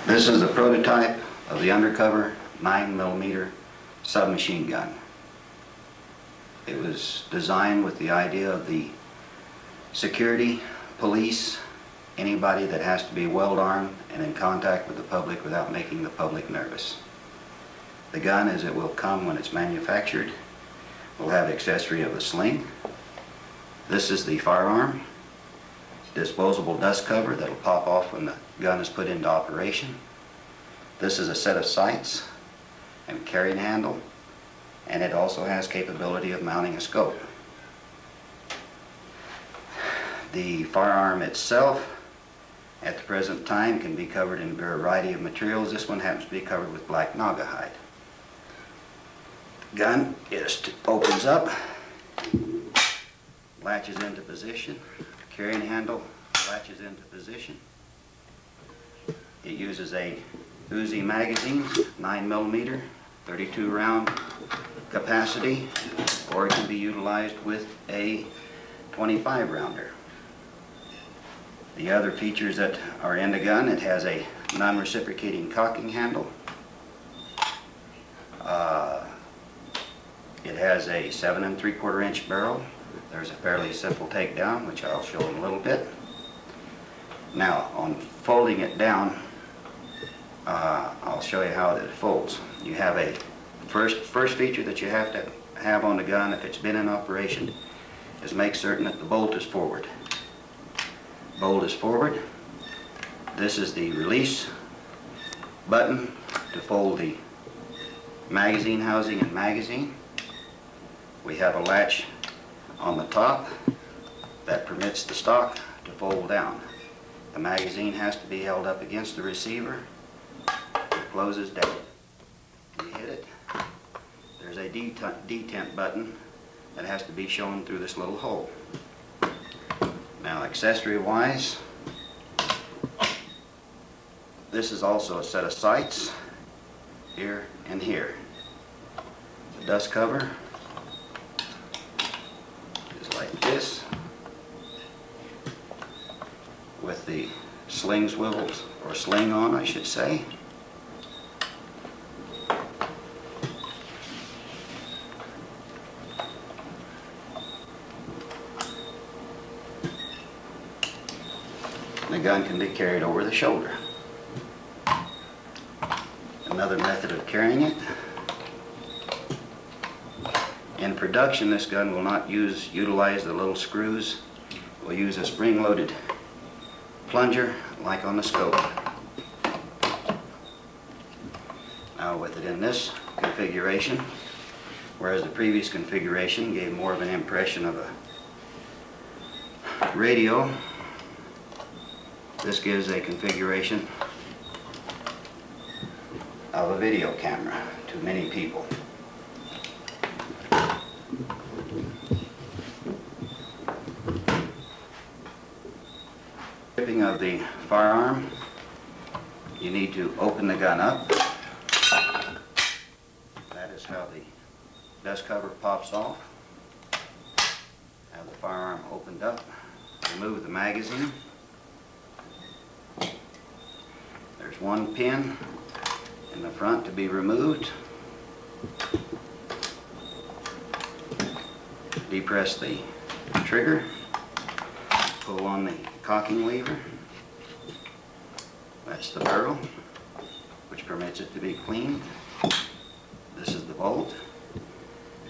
This is the prototype of the undercover 9mm submachine gun. It was designed with the idea of the security, police, anybody that has to be well armed and in contact with the public without making the public nervous. The gun, as it will come when it's manufactured, will have accessory of a sling. This is the firearm, disposable dust cover that will pop off when the gun is put into operation. This is a set of sights and carrying handle, and it also has capability of mounting a scope. The firearm itself at the present time can be covered in a variety of materials. This one happens to be covered with black naga hide. Gun opens up, latches into position, carrying handle latches into position. It uses a UC magazine, 9mm, 32 round capacity, or it can be utilized with a 25 rounder. The other features that are in the gun, it has a non-reciprocating cocking handle. It has a 7 3/4 inch barrel. There's a fairly simple takedown, which I'll show in a little bit. Now, on folding it down, I'll show you how it folds. You have a first feature that you have to have on the gun if it's been in operation is make certain that the bolt is forward. Bolt is forward. This is the release button to fold the magazine housing and magazine. We have a latch on the top that permits the stock to fold down. The magazine has to be held up against the receiver. It closes down. You hit it. There's a detent button that has to be shown through this little hole. Now, accessory wise, this is also a set of sights here and here. The dust cover is like this, with the sling swivels, or sling on, I should say. The gun can be carried over the shoulder. Another method of carrying it. In production, this gun will not utilize the little screws. We'll use a spring-loaded plunger like on the scope. Now, with it in this configuration, whereas the previous configuration gave more of an impression of a radio, this gives a configuration of a video camera to many people. Stripping of the firearm, you need to open the gun up. That is how the dust cover pops off. Have the firearm opened up. Remove the magazine. There's one pin in the front to be removed. Depress the trigger. Pull on the cocking lever. That's the barrel, which permits it to be cleaned. This is the bolt,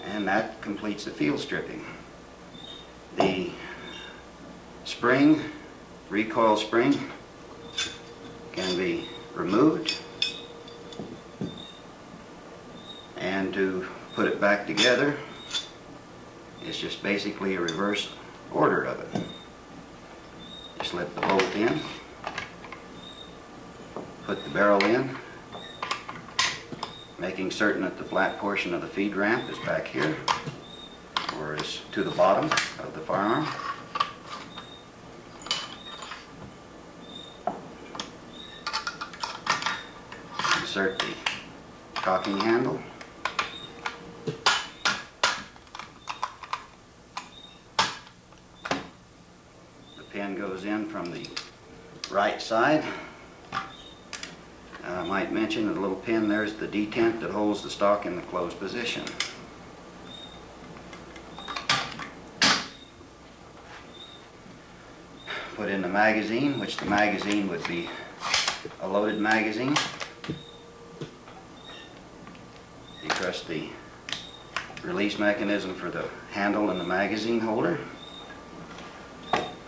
and that completes the field stripping. The spring, recoil spring, can be removed, and to put it back together, it's just basically a reverse order of it. You slip the bolt in, put the barrel in, making certain that the flat portion of the feed ramp is back here, or is to the bottom of the firearm. Insert the cocking handle. The pin goes in from the right side. I might mention the little pin there's the detent that holds the stock in the closed position. Put in the magazine, which the magazine would be a loaded magazine. Depress the release mechanism for the handle and the magazine holder.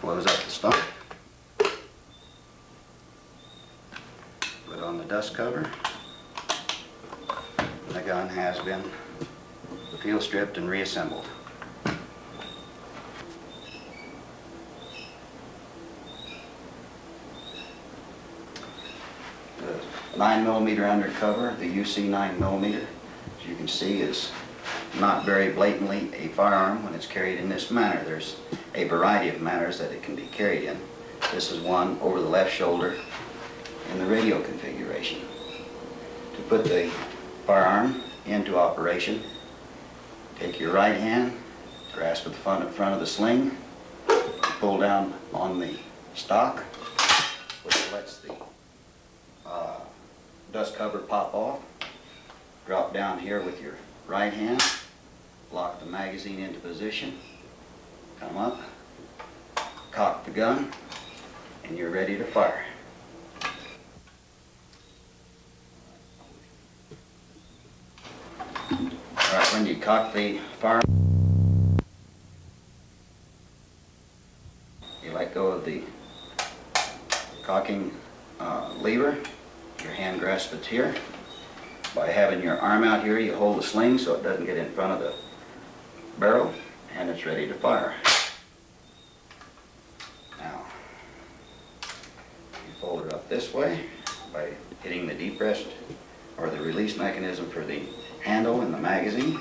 Close up the stock. Put on the dust cover. The gun has been peel stripped and reassembled. The 9mm undercover, the UC-9 millimeter, as you can see, is not very blatantly a firearm when it's carried in this manner. There's a variety of manners that it can be carried in. This is one over the left shoulder in the radio configuration. To put the firearm into operation, take your right hand, grasp at the front of the sling, pull down on the stock, which lets the dust cover pop off. Drop down here with your right hand, lock the magazine into position, come up, cock the gun, and you're ready to fire. Alright, when you cock the firearm, you let go of the cocking lever, your hand grasps it here. By having your arm out here, you hold the sling so it doesn't get in front of the barrel, and it's ready to fire. Now, you fold it up this way by hitting the depressed or the release mechanism for the handle and the magazine.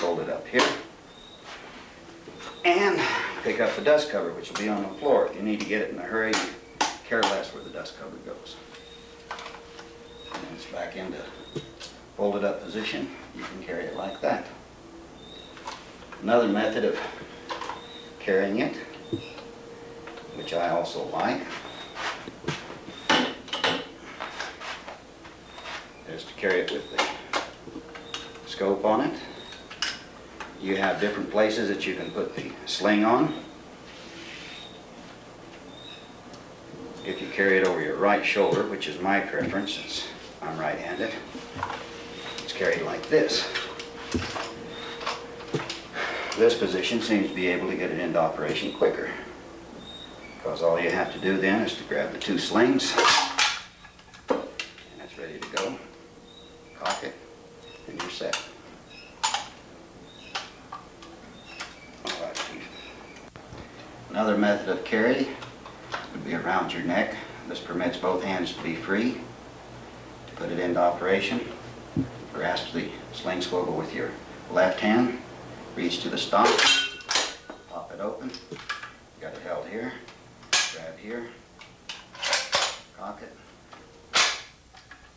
Fold it up here and pick up the dust cover, which will be on the floor. If you need to get it in a hurry, care less where the dust cover goes. And it's back into folded up position. You can carry it like that. Another method of carrying it, which I also like, is to carry it with the scope on it. You have different places that you can put the sling on. If you carry it over your right shoulder, which is my preference since I'm right-handed, it's carried like this. This position seems to be able to get it into operation quicker, because all you have to do then is to grab the two slings and it's ready to go. Cock it and you're set. All right, Chief. Another method of carry would be around your neck. This permits both hands to be free. To put it into operation, grasp the sling swivel with your left hand, reach to the stock, pop it open, got it held here, grab here, cock it,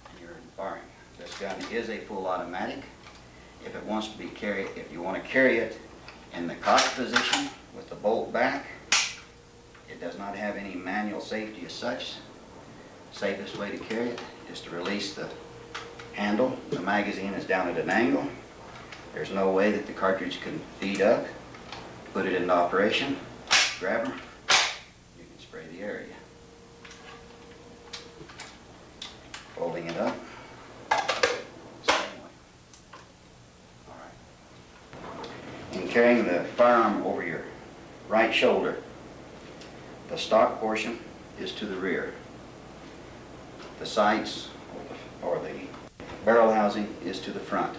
and you're firing. This gun is a full automatic. If it wants to be carried, if you want to carry it in the cocked position with the bolt back, it does not have any manual safety as such. Safest way to carry it is to release the handle. The magazine is down at an angle. There's no way that the cartridge can feed up. Put it into operation, grab her, you can spray the area. Folding it up, same way. All right. In carrying the firearm over your right shoulder, the stock portion is to the rear. The sights or the barrel housing is to the front.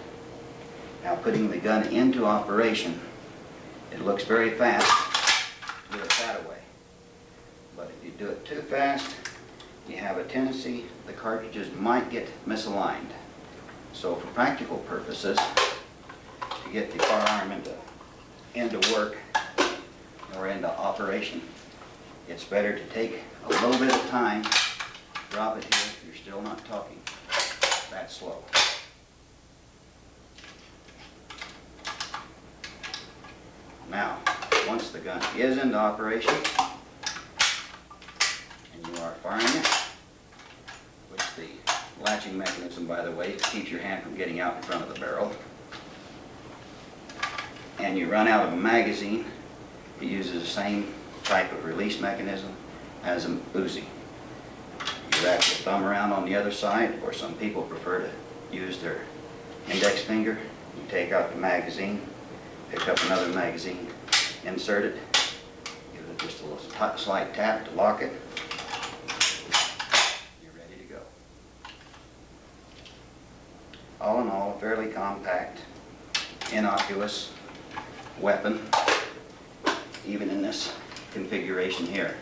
Now, putting the gun into operation, it looks very fast to do it that way. But if you do it too fast, you have a tendency the cartridges might get misaligned. So for practical purposes, to get the firearm into work or into operation, it's better to take a little bit of time, drop it here, you're still not talking that slow. Now, once the gun is into operation and you are firing it, latching mechanism, by the way, to keep your hand from getting out in front of the barrel. And you run out of a magazine, it uses the same type of release mechanism as an Uzi. You wrap your thumb around on the other side, or some people prefer to use their index finger. You take out the magazine, pick up another magazine, insert it, give it just a little slight tap to lock it. You're ready to go. All in all, a fairly compact, innocuous weapon, even in this configuration here.